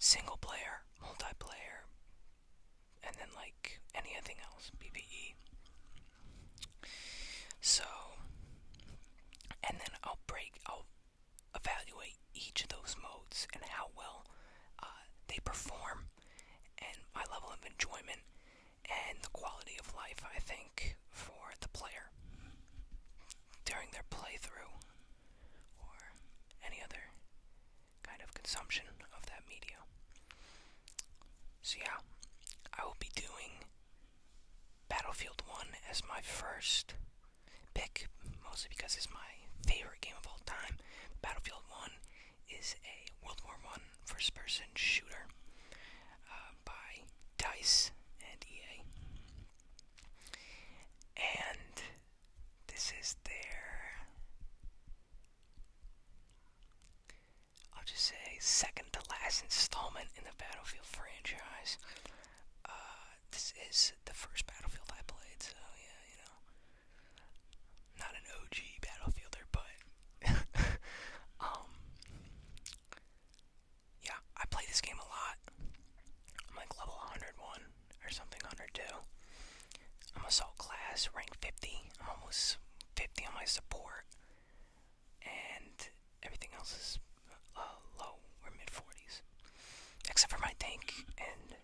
single player, multiplayer, and then like anything else, PvE. So, and then I'll evaluate each of those modes and how well they perform, and my level of enjoyment and the quality of life, I think, for the player during their playthrough or any other kind of consumption of that media. So yeah, I will be doing Battlefield 1 as my first pick, mostly because it's my favorite game of all time. Battlefield 1 is a World War I first-person shooter by DICE and EA. And this is their, I'll just say, second to last installment in the Battlefield franchise. This is the first Battlefield I played, so yeah, not an OG Battlefielder, but yeah, I play this game a lot. I'm like level 101 or something, 102. I'm assault class, rank 50. I'm almost 50 on my support, and everything else is low or mid 40s, except for my tank and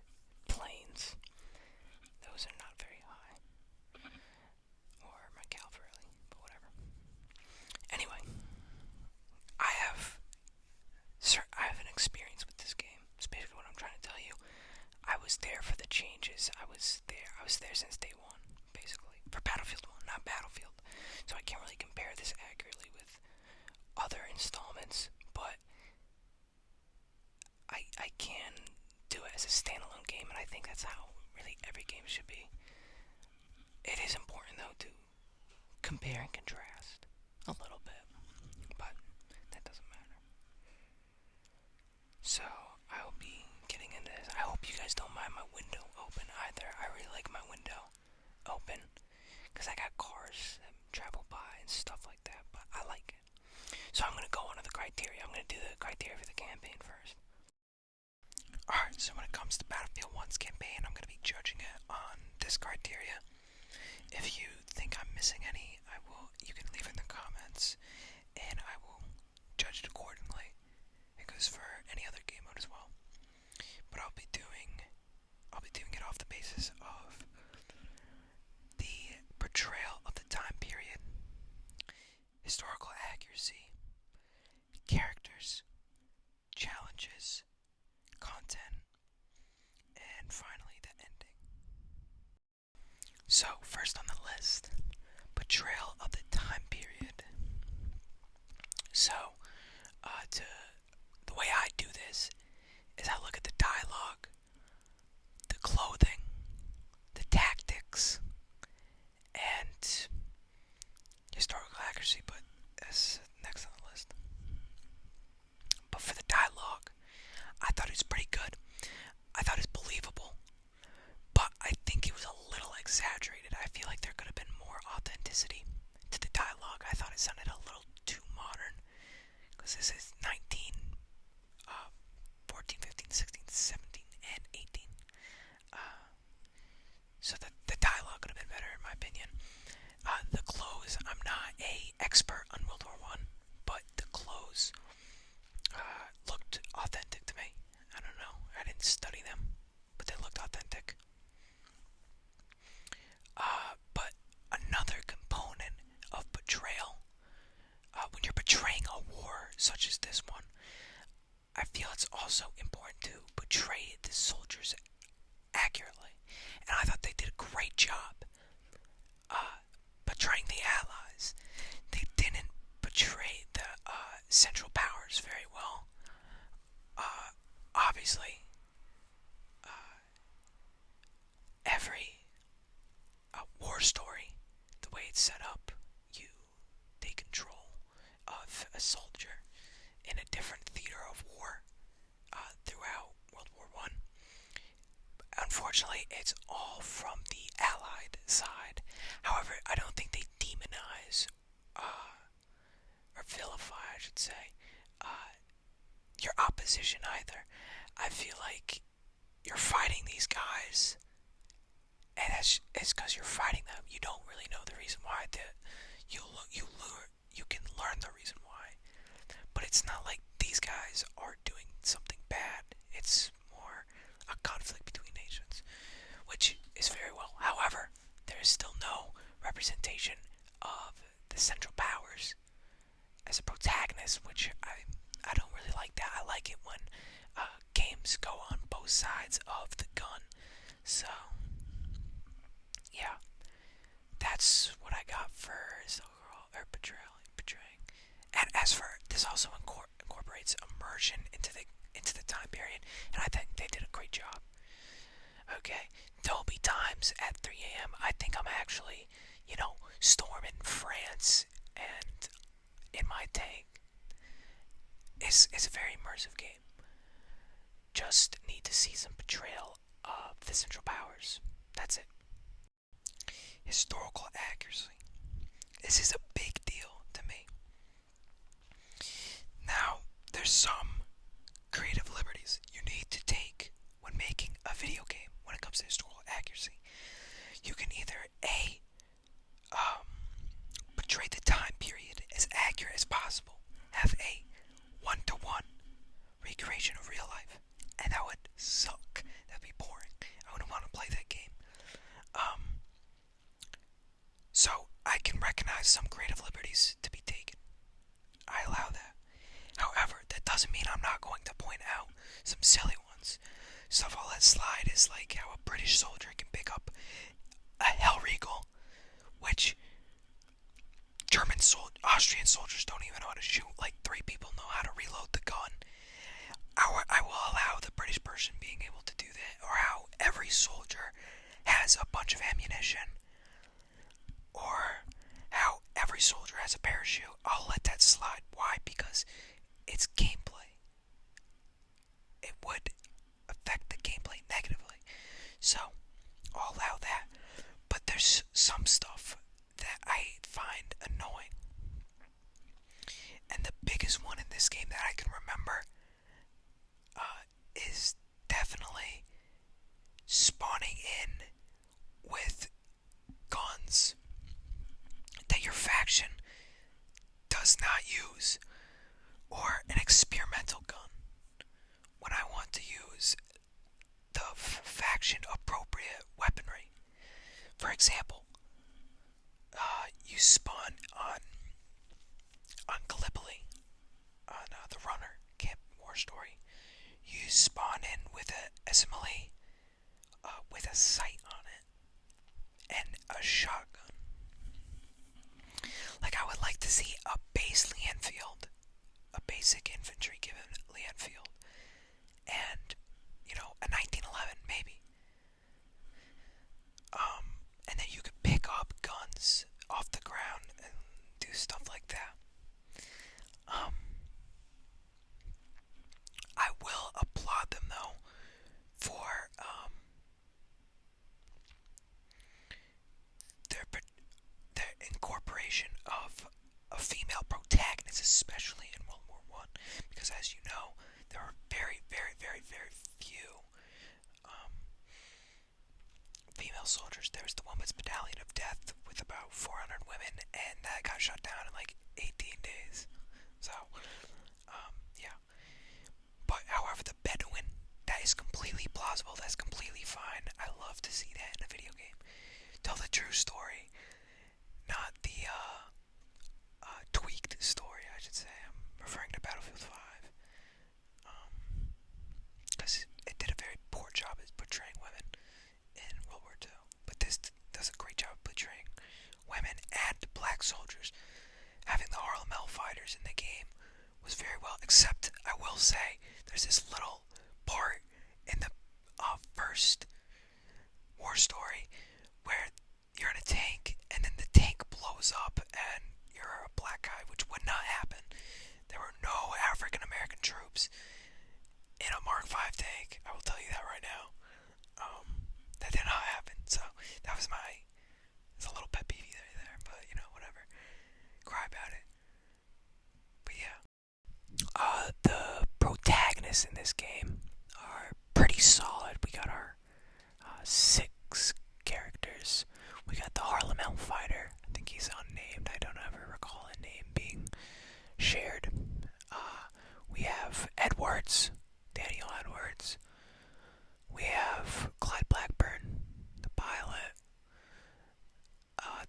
planes. Those are not very high, or my cavalry, but whatever. Anyway, I have an experience with this game. It's basically what I'm trying to tell you. I was there for the changes. I was there since day one, basically. For Battlefield 1, not Battlefield. So I can't really compare this accurately with other installments, but I can do it as a standalone game, and I think that's how really every game should be. It is important, though, to compare and contrast a little bit, but that doesn't matter. So, I will be getting into this. I hope you guys don't mind my window open either. I really like my window open, because I got cars that travel by and stuff like that, but I like it. So I'm going to go on to the criteria. I'm going to do the criteria for the campaign first. Alright, so when it comes to Battlefield 1's campaign, I'm going to be judging it on this criteria. If you think I'm missing any, you can leave it in the comments, and I will judge it accordingly. It goes for any other game mode as well. But I'll be doing it off the basis of the portrayal of the time period, historical accuracy, characters, challenges, content, and finally the ending. So, first on the list, portrayal of the time period. So, the way I do this is I look at the dialogue, the clothing, the tactics, and historical accuracy, but that's next on the list. But for the dialogue, I thought it was pretty good. I thought it was believable, but I think it was a little exaggerated. I feel like there could have been more authenticity to the dialogue. I thought it sounded a little too modern, because this is 14, 15, 16, 17, and 18. So the dialogue could have been better, in my opinion. The clothes, I'm not a expert on World War One, but the clothes looked authentic to me. I don't know, I didn't study them, but they looked authentic. But another component of betrayal, when you're betraying a war such as this one, I feel it's also important to portray the soldiers accurately. And I thought they did a great job portraying the Allies. They didn't portray the Central Powers very well. Obviously, every war story, the way it's set up, you take control of a soldier in a different theater of war throughout World War One. Unfortunately, it's all from the Allied side. However, I don't think they demonize or vilify, I should say, your opposition either. I feel like you're fighting these guys, and it's because you're fighting them. You don't really know the reason why. You can learn the reason why, but it's not like these guys are doing something bad. It's more a conflict between nations, which is very well. However, there is still no representation of the Central Powers as a protagonist, which I don't really like that. I like it when games go on both sides of the gun. So yeah, that's what I got for betraying. And as for this, also incorporates immersion into the time period, and I think they did a great job. Okay, Dolby times at 3 a.m. I think I'm actually, storming France, and in my tank. It's a very immersive game. Just need to see some betrayal of the Central Powers. That's it. Historical accuracy. This is a big deal to me. Now, there's some creative liberties you need to take when making a video game when it comes to historical accuracy. You can either A, portray the time period as accurate as possible, have a one-to-one recreation of real life, and that would suck. That'd be boring. I wouldn't want to play that game. So I can recognize some creative liberties to be taken. I allow that. However, that doesn't mean I'm not going to point out some silly ones. Stuff I'll let slide is like how a British soldier can pick up a Hellriegel, which Austrian soldiers don't even know how to shoot. Like 3 people know how to reload the gun. I will allow the British person being able to do that, or how every soldier has a bunch of ammunition, or how every soldier has a parachute. I'll let that slide. Why? Because it's gameplay. It would affect the gameplay negatively. So, I'll allow that. But there's some stuff that I find annoying. And the biggest one in this game that I can remember is definitely spawning in with guns that your faction does not use, or an experimental gun when I want to use the faction appropriate weaponry. For example, you spawn on Gallipoli, on the Runner Camp War Story. You spawn in with a SMLE with a sight on it and a shotgun. Like, I would like to see a base Leanfield, a basic infantry given Leanfield, and a 1911 maybe. And then you could pick up guns off the ground and do stuff like that. I will applaud them though for their incorporation of a female protagonist, especially in World War One, because as you know, there are very, very, very, very few female soldiers. There's the Women's Battalion of Death with about 400 women, and that got shut down in like 18 days. So, yeah. But however, the Bedouin, that is completely plausible. That's completely fine. I love to see that in a video game. Tell the true story, not the tweaked story, I should say. I'm referring to Battlefield 5. Because it did a very poor job at portraying women in World War II. But this does a great job of portraying women and black soldiers. Having the Harlem Hellfighters in the game was very well, except I will say there's this little part in the first war story where you're in a tank and then the tank blows up and you're a black guy, which would not happen. There were no African American troops in a Mark V tank. I will tell you that right now. That did not happen. So that was it's a little pet peeve there, but whatever. Cry about it. But yeah. The protagonists in this game solid. We got our 6 characters. We got the Harlem Hellfighter. I think he's unnamed. I don't ever recall a name being shared. We have Edwards, Daniel Edwards. We have Clyde Blackburn, the pilot,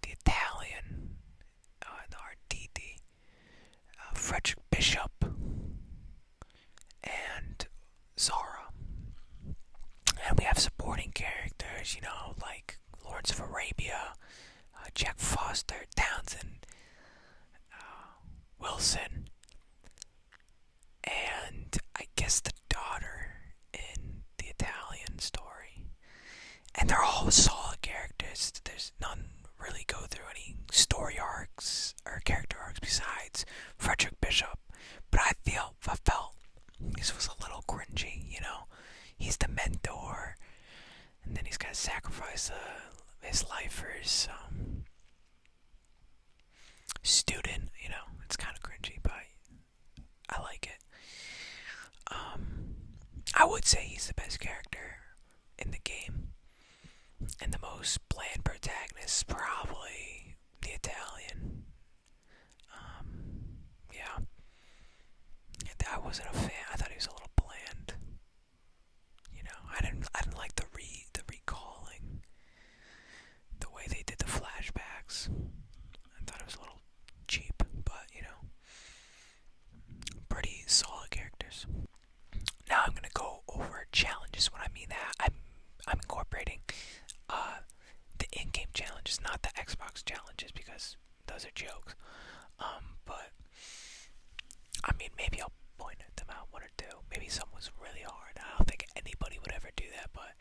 the Italian, the Arditi, Frederick Bishop, and Zara. And we have supporting characters, like Lawrence of Arabia, Jack Foster, Townsend, Wilson, and I guess the daughter in the Italian story. And they're all solid characters. There's none really go through any story arcs or character arcs besides Frederick Bishop. But I felt this was a little cringy, He's the mentor, and then he's got to sacrifice his life for his student, It's kind of cringy, but I like it. I would say he's the best character in the game. And the most bland protagonist, probably the Italian. Yeah. I wasn't a fan. I thought he was a little bland. I didn't like the recalling, the way they did the flashbacks. I thought it was a little cheap, but pretty solid characters. Now I'm gonna go over challenges. When I mean that, I'm incorporating the in-game challenges, not the Xbox challenges, because those are jokes. But I mean, maybe I'll point them out, one or two. Maybe some was really hard. I don't think anybody would ever do that, but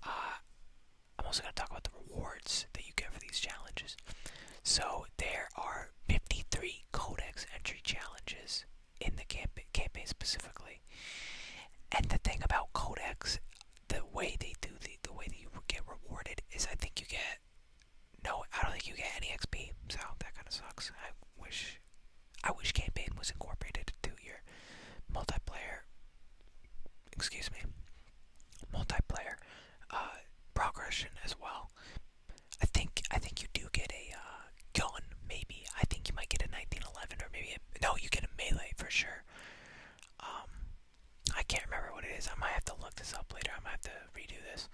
I'm also going to talk about the rewards that you get for these challenges. So there are 53 codex entry challenges in the campaign specifically. And the thing about codex, the way they do the way that you get rewarded is, I think you get I don't think you get any XP. So that kind of sucks. I wish campaign was incorporated into your multiplayer progression as well. I think you do get a gun, maybe. I think you might get a 1911, or maybe no, you get a melee for sure. I can't remember what it is. I might have to look this up later. I might have to redo this.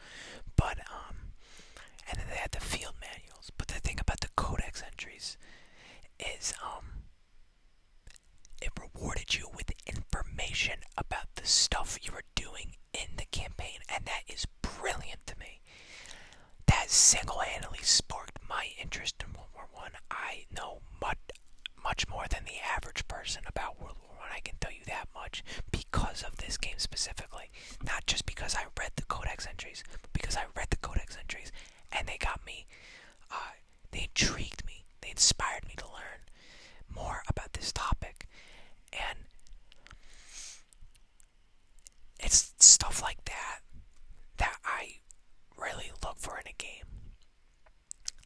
But and then they had the field manuals. But the thing about the codex entries is it rewarded you with information about the stuff you were doing in the campaign, and that is brilliant to me. That single-handedly sparked my interest in World War I. I know much more than the average person about World War I can tell you that much, because of this game specifically. Not just because I read the codex entries, but because I read the codex entries, and they got me, they intrigued me, they inspired me to learn more about this topic. And it's stuff like that I really look for in a game.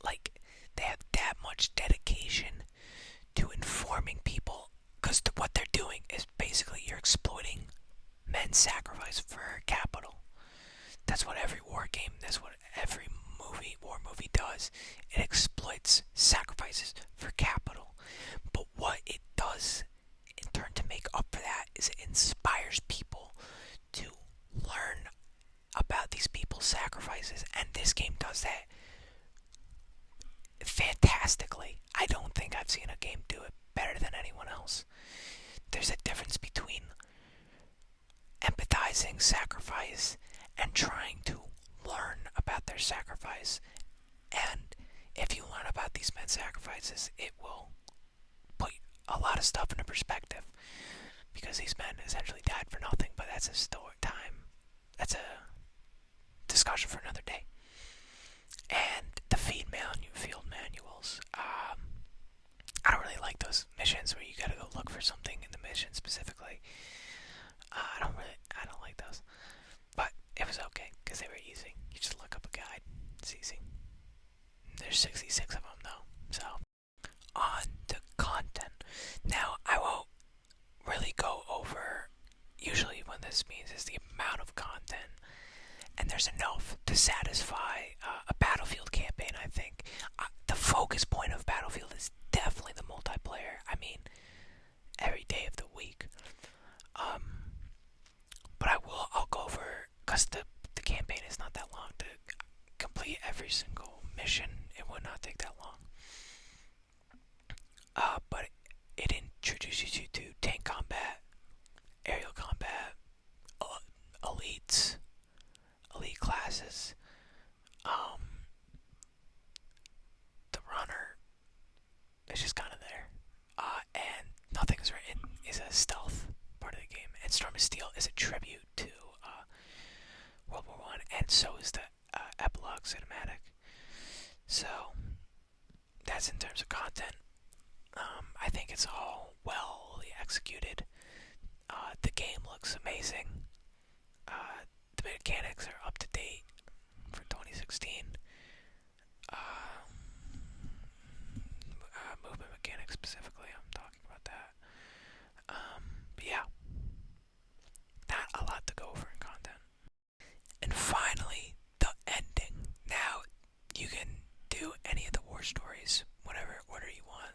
Like, they have that much dedication to informing people, because what they're doing is basically you're exploiting men's sacrifice for capital. That's what every war game, that's what every war movie does. It exploits sacrifices for capital. But what it does in turn to make up for that is it inspires people to learn about these people's sacrifices, and this game does that fantastically. I don't think I've seen a game do it better than anyone else. There's a difference between empathizing sacrifice and trying to learn about their sacrifice. And if you learn about these men's sacrifices, it will put a lot of stuff into perspective, because these men essentially died for nothing. But that's a story time. That's a discussion for another day. And the field manuals. I don't really like those missions where you gotta go look for something in the mission specifically. I don't like those. But it was okay, because they were easy. You just look up a guide. It's easy. There's 66 of them though. So, on to content. Now, I won't really go over, usually what this means is the amount of content there's enough to satisfy a Battlefield campaign. I think the focus point of Battlefield is definitely the multiplayer. I mean, every day of the week. Um, but I'll go over, because the campaign is not that long to complete every single mission. It would not take that long. But it introduces you to tank combat, aerial combat, elites, elite classes, the runner is just kind of there. And Nothing's Written is a stealth part of the game, and Storm of Steel is a tribute to World War One, and so is the epilogue cinematic. So that's in terms of content. I think it's all well executed. The game looks amazing. The mechanics are up to date for 2016. Movement mechanics specifically, I'm talking about that. But yeah, not a lot to go over in content. And finally, the ending. Now, you can do any of the war stories, whatever order you want.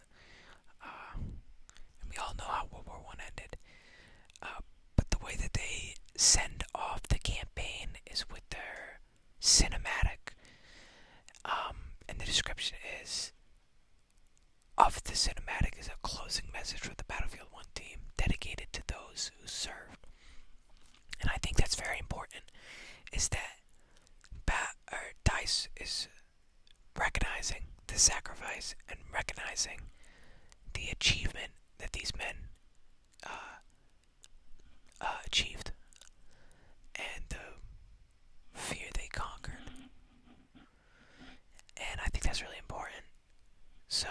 And we all know how World War One ended. But the way that they send off the campaign is with their cinematic. And the description is, of the cinematic is a closing message for the Battlefield 1 team dedicated to those who served. And I think that's very important, is that DICE is recognizing the sacrifice and recognizing the achievement that these men achieved and the fear they conquered. And I think that's really important. So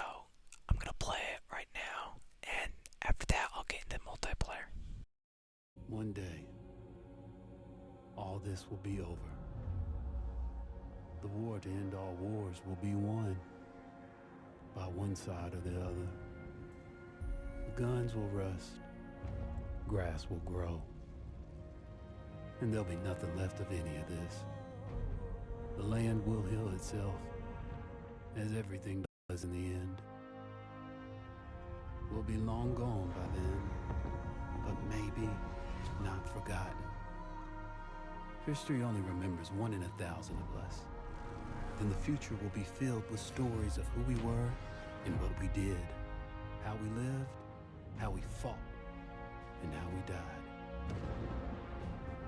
I'm gonna play it right now, and after that I'll get into multiplayer. One day, all this will be over. The war to end all wars will be won by one side or the other. The guns will rust, grass will grow, and there'll be nothing left of any of this. The land will heal itself, as everything does in the end. We'll be long gone by then, but maybe not forgotten. History only remembers 1 in 1,000 of us. Then the future will be filled with stories of who we were and what we did, how we lived, how we fought, and how we died.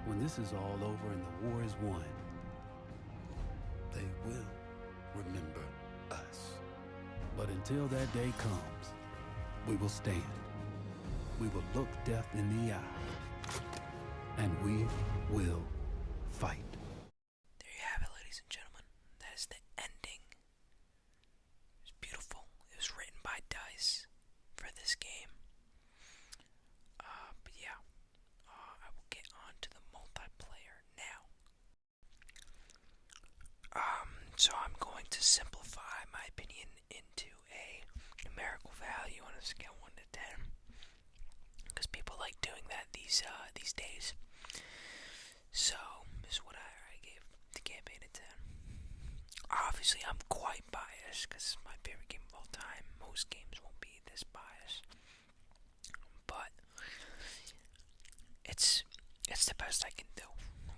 When this is all over and the war is won, they will remember us. But until that day comes, we will stand. We will look death in the eye, and we will fight. There you have it, ladies and gentlemen. That is the ending. It was beautiful. It was written by DICE for this game. But yeah, I will get on to the multiplayer now. So I'm going to simplify my opinion into a numerical value on a scale 1 to 10, because people like doing that these days. So this is what I gave the campaign a 10. Obviously, I'm quite biased because it's my favorite game of all time. Most games won't be this biased, but it's the best I can do.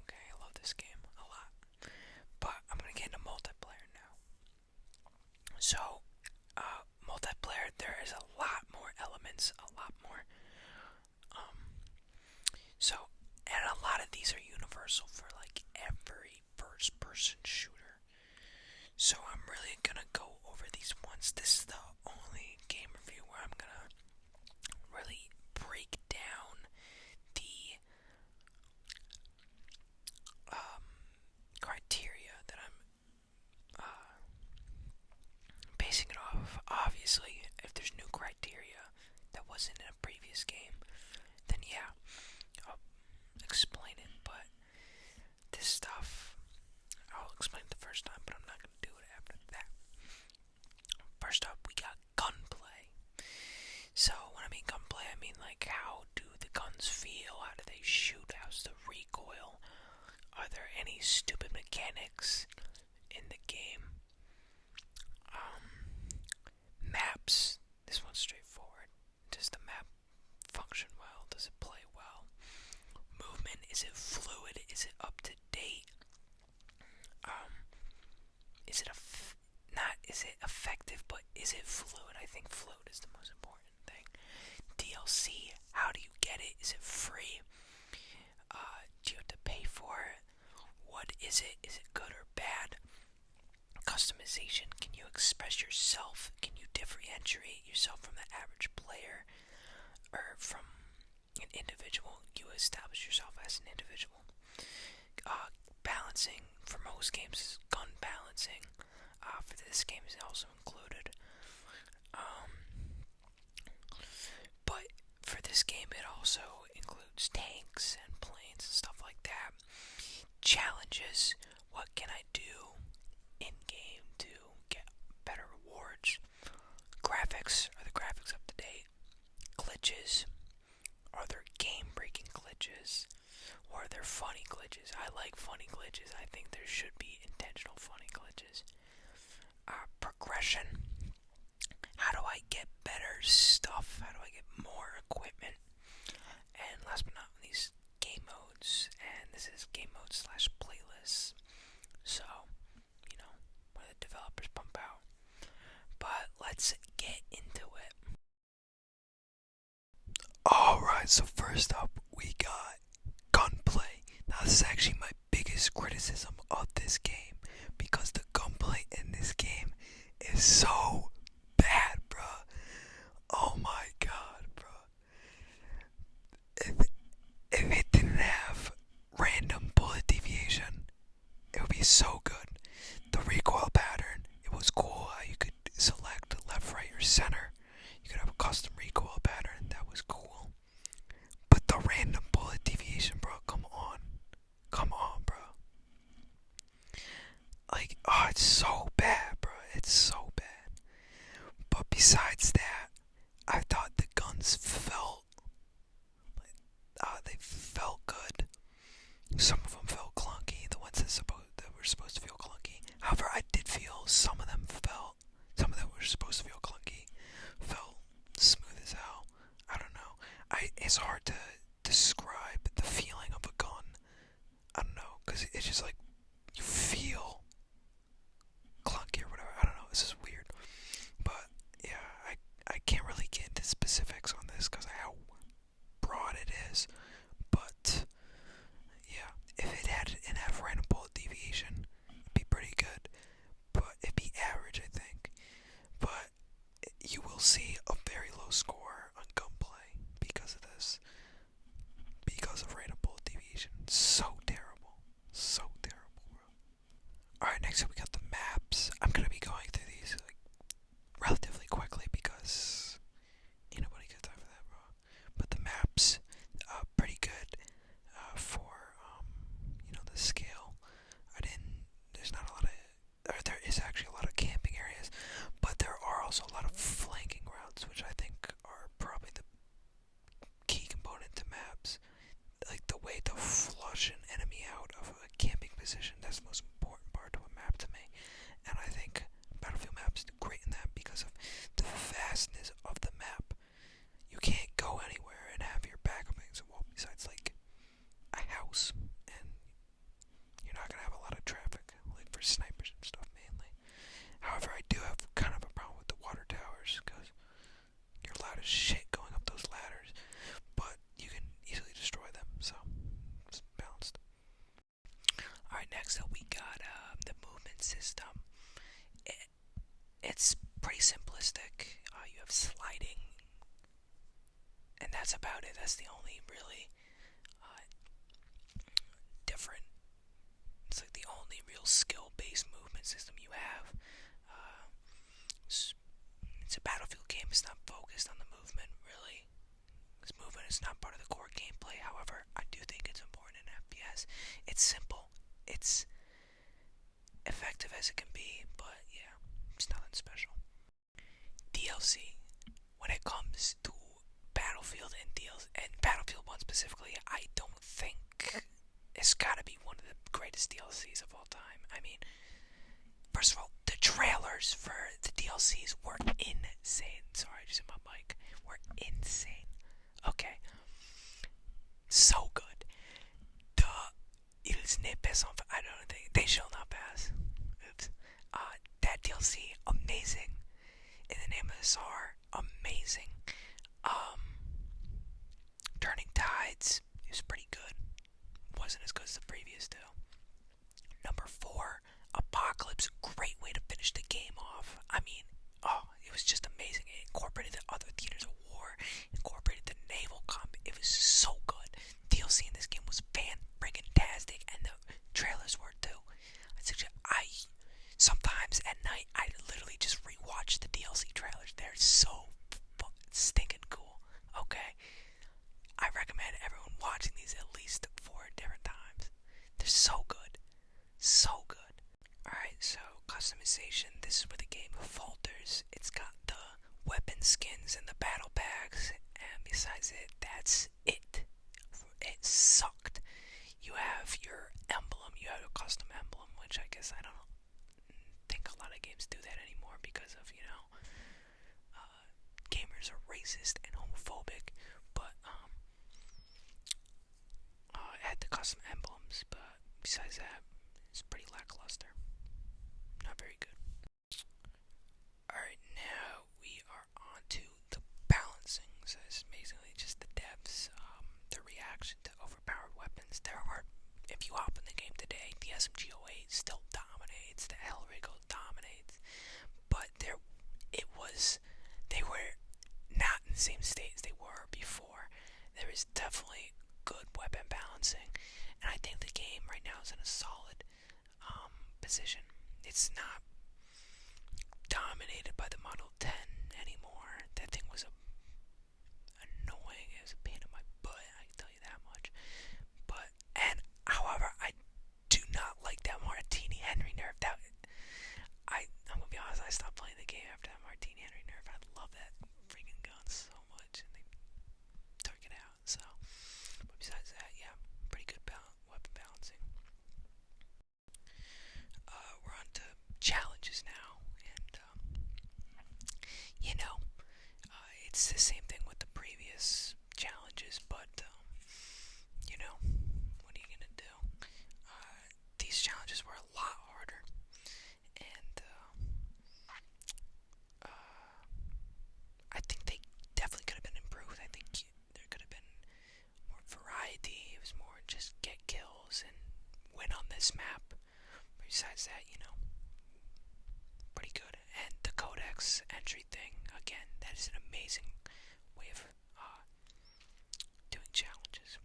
Okay, I love this game a lot. But I'm gonna get into multiplayer now. So, multiplayer, there is a lot more elements, a lot more. And a lot of these are universal for like every first-person shooter. So I'm really gonna go over these ones. This is the only game review where I'm gonna really break down the criteria that I'm basing it off of. Obviously, if there's new criteria that wasn't in a previous game, then yeah, I'll explain it. But Are there any stupid mechanics in the game? Maps. This one's straightforward. Does the map function well? Does it play well? Movement, is it fluid? Is it up to date? Is it not is it effective, but is it fluid? I think fluid is the most important thing. DLC, how do you get it? Is it free? Do you have to pay for it? What is it? Is it good or bad? Customization, can you express yourself? Can you differentiate yourself from the average player or from an individual? You establish yourself as an individual. Balancing, for most games, gun balancing. For this game is also included. But for this game, it also includes tanks and planes and stuff like that. Challenges. What can I do in game to get better rewards? Graphics. Are the graphics up to date? Glitches. Are there game-breaking glitches? Or are there funny glitches? I like funny glitches. I think there should be intentional funny glitches. Progression. How do I get better stuff? How do I get more equipment? And last but not least, game modes. And this is game mode / playlists. So, what the developers pump out. But let's get into it. Alright, so first up, we got gunplay. Now, this is actually my biggest criticism of this game, because the gunplay in this game is so bad, bruh. Oh my god, bruh. If it didn't have random bullet deviation, it would be so good. The recoil pattern, it was cool how you could select left, right, or center. You could have a custom recoil pattern, that was cool. But the random bullet deviation, bro, come on. Come on, bro. Like, oh, it's so bad, bro. It's so bad. But besides that, I thought the guns felt, they felt good. Some of them felt clunky. The ones that were supposed to feel clunky. However, I did feel some of them were supposed to feel clunky, felt smooth as hell. I don't know. It's hard to describe the feeling of a gun. I don't know, because it's just like, you feel clunky or whatever. I don't know, this is weird. But, yeah, I can't really get into specifics on this because of how broad it is. But, yeah, if it had enough random bullet deviation, it'd be pretty good. But it'd be average, I think. But you will see a very low score on gunplay because of this. Because of random bullet deviation. So terrible. So terrible, bro. Alright, next up we got the maps. I'm gonna be going through these relatively quickly because ain't nobody got time for that, bro. But the maps, pretty good for the scale. There's not a lot of, or there is actually a lot of camping areas, but there are also a lot of flanking routes, which I think are probably the key component to maps. Like the way to flush an enemy out of a camping position, that's the most important part to a map to me. And I think Battlefield maps do great in that because of the vastness of the map. You can't go anywhere and have your back up against a wall besides like a house, and you're not gonna have a lot of traffic, like for snipers and stuff mainly. However, I do have kind of a problem with the water towers because you're loud as shit going up those ladders, but you can easily destroy them, so it's balanced. Alright, next up we got the movement system. It's pretty simplistic. You have sliding, and that's about it. That's the only really different. It's like the only real skill-based movement system you have. It's a Battlefield game. It's not focused on the movement, really. This movement is not part of the core gameplay. However, I do think it's important in FPS. It's simple. It's effective as it can be, but yeah, it's nothing special. DLC. When it comes to Battlefield and Battlefield 1 specifically, I don't think it's gotta be one of the greatest DLCs of all time. I mean, first of all, the trailers for the DLCs were insane. Sorry, I just hit my mic. Were insane. Okay, so good. The Ils ne passent pas. I don't think they shall not pass. Oops. That DLC, amazing. In the Name of the Tsar, amazing. Um, Turning Tides is pretty good. Wasn't as good as the previous two. Number 4, Apocalypse, great way to finish the game off. I mean, it was just amazing. It incorporated the other theaters of war, incorporated the naval combat. It was so good. DLC in this game was fan-friggin-tastic, and the trailers were too. I sometimes at night I literally just rewatch the DLC trailers. They're so stinking cool. Okay, I recommend everyone watching these at least 4 different times. They're so good. So good. Alright, so customization. This is where the game falters. It's got the weapon skins and the battle packs, and besides it, that's it. It sucked. You have your emblem, you have a custom emblem, which I guess I don't think a lot of games do that anymore because of, gamers are racist and homophobic, but, it had the custom emblems, but besides that, it's pretty lackluster. Not very good. Alright, now we are on to the balancing. So it's basically just the devs, the reaction to overpowered weapons. If you hop in the game today, the SMG08 still dominates, the Hellrigo dominates, but they were not in the same state as they were before. There is definitely good weapon balancing, and I think the game right now is in a solid position. It's not dominated by the Model 10 anymore. That thing was annoying. It was a pain in my butt, I can tell you that much. However, I do not like that Martini Henry nerf. I'm gonna be honest, I stopped playing the game after that Martini Henry nerf. I love that freaking gun so much, and they took it out. So, but besides that, yeah, pretty good weapon balancing. We're on to challenges now, and it's the same thing with the previous challenges, but what are you gonna do? These challenges were a lot harder, and I think they definitely could have been improved. I think there could have been more variety. It was more just get kills and win on this map. Besides that, pretty good. And the codex entry thing, again, that is an amazing way of doing challenges.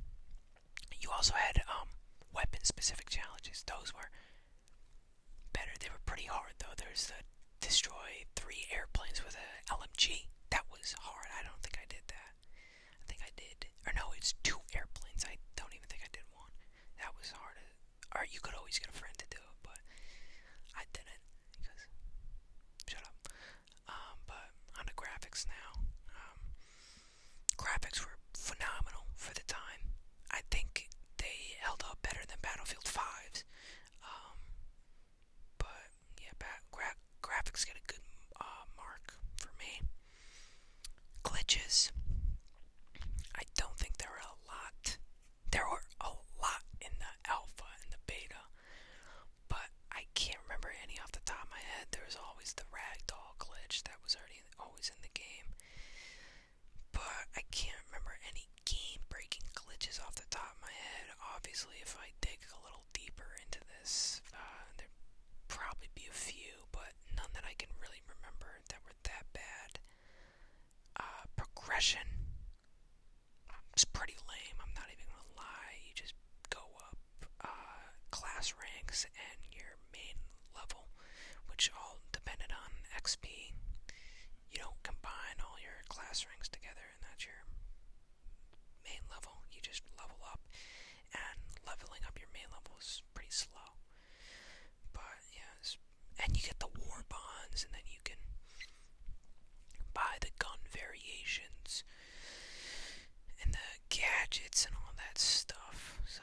You also had weapon specific challenges. Those were better. They were pretty hard though. There's the destroy 3 airplanes with a LMG. That was hard. I don't think I did that. I think I did. Or no, it's 2 airplanes. I don't even think I did 1. That was hard. Or you could always get a friend to do it, but I didn't because shut up. But on the graphics now, graphics were phenomenal for the time. I think they held up better than Battlefield 5's. But yeah, graphics get a good mark for me. Glitches. I don't think there were a lot. There were a lot in the alpha and the beta, but I can't remember any off the top of my head. There was always the ragdoll glitch that was always in the game, but I can't remember any game-breaking glitches off the top of my head. Obviously, if I dig a little deeper into this, there'd probably be a few, but none that I can really remember that were that bad. Progression, it's pretty lame, I'm not even gonna lie. You just go up class ranks and your main level, which all depended on XP. You don't combine all your class ranks together and that's your main level. You just level up, and leveling up your main level is pretty slow. But yeah, and you get the war bonds, and then you can buy the gun variations and the gadgets and all that stuff. So,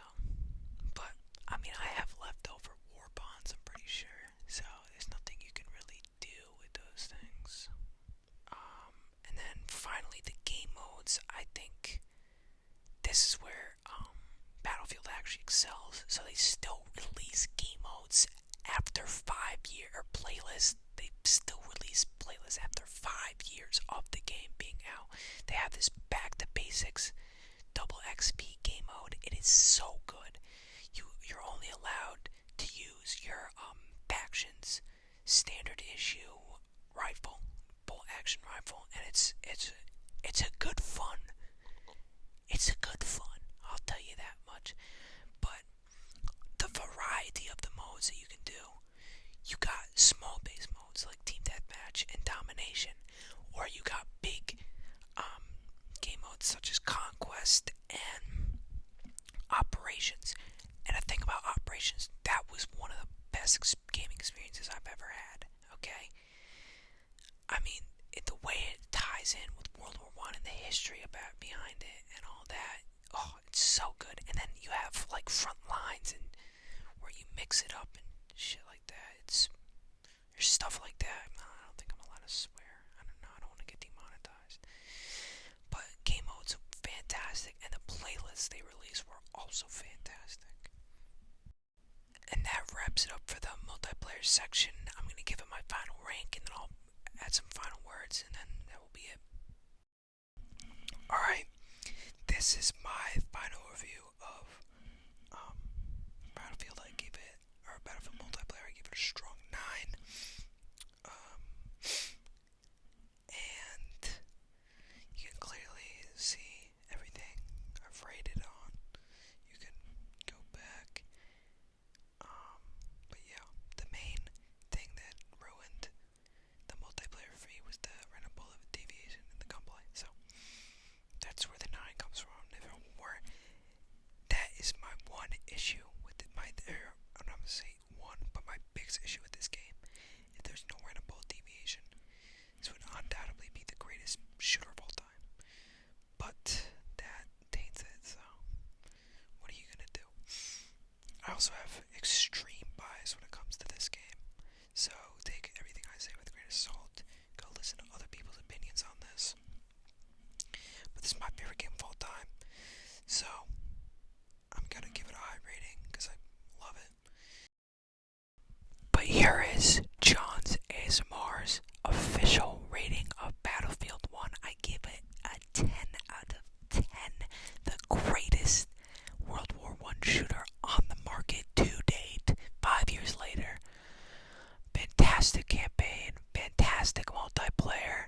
but I mean, I have left they still release game modes after 5 year or playlists. They still release playlists after 5 years of the game being out. They have this back to basics double XP game mode. It is so good. You're only allowed to use your factions standard issue rifle, bolt action rifle, and it's a good fun. It's a good fun. I'll tell you that much. But the variety of the modes that you can do, you got small base modes like team deathmatch and domination, or you got big game modes such as conquest and operations. And I think about operations, that was one of the best gaming experiences I've ever had. Okay, I mean, the way it ties in with World War One and the history about behind it and all that. Oh, it's so good. And then you have like front lines and where you mix it up and shit like that. There's stuff like that. I don't think I'm allowed to swear. I don't know. I don't want to get demonetized. But game modes are fantastic, and the playlists they released were also fantastic. And that wraps it up for the multiplayer section. I'm gonna give it my final rank, and then I'll add some final words, and then that will be it. Alright, this is my final review of Battlefield. Battlefield multiplayer, I gave it a strong 9. And you can clearly see everything I've rated on. You can go back. But yeah, the main thing that ruined the multiplayer for me was the random bullet deviation in the gunplay. So that's where the 9 comes from. That is my one issue with it. I'm not gonna say one, but my biggest issue with this game. If there's no random bullet deviation, this would undoubtedly be the greatest shooter of all time. But that taints it, so what are you gonna do? I also have extreme bias when it comes to this game, so take everything I say with a grain of salt. Go listen to other people's opinions on this. But this is my favorite game of all time, so I'm gonna give it a high rating because I love it. But here is John's ASMR's official rating of Battlefield 1. I give it a 10 out of 10. The greatest World War I shooter on the market to date. 5 years later. Fantastic campaign. Fantastic multiplayer.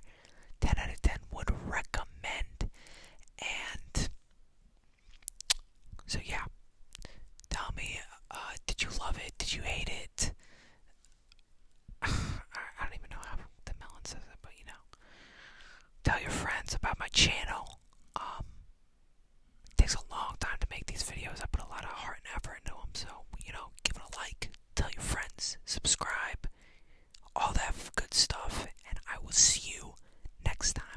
10 out of 10 would recommend. And so yeah. Tell me, did you love it? Did you hate it? I don't even know how the melon says it, but you know. Tell your friends about my channel. It takes a long time to make these videos. I put a lot of heart and effort into them, so you know, give it a like. Tell your friends. Subscribe. All that good stuff, and I will see you next time.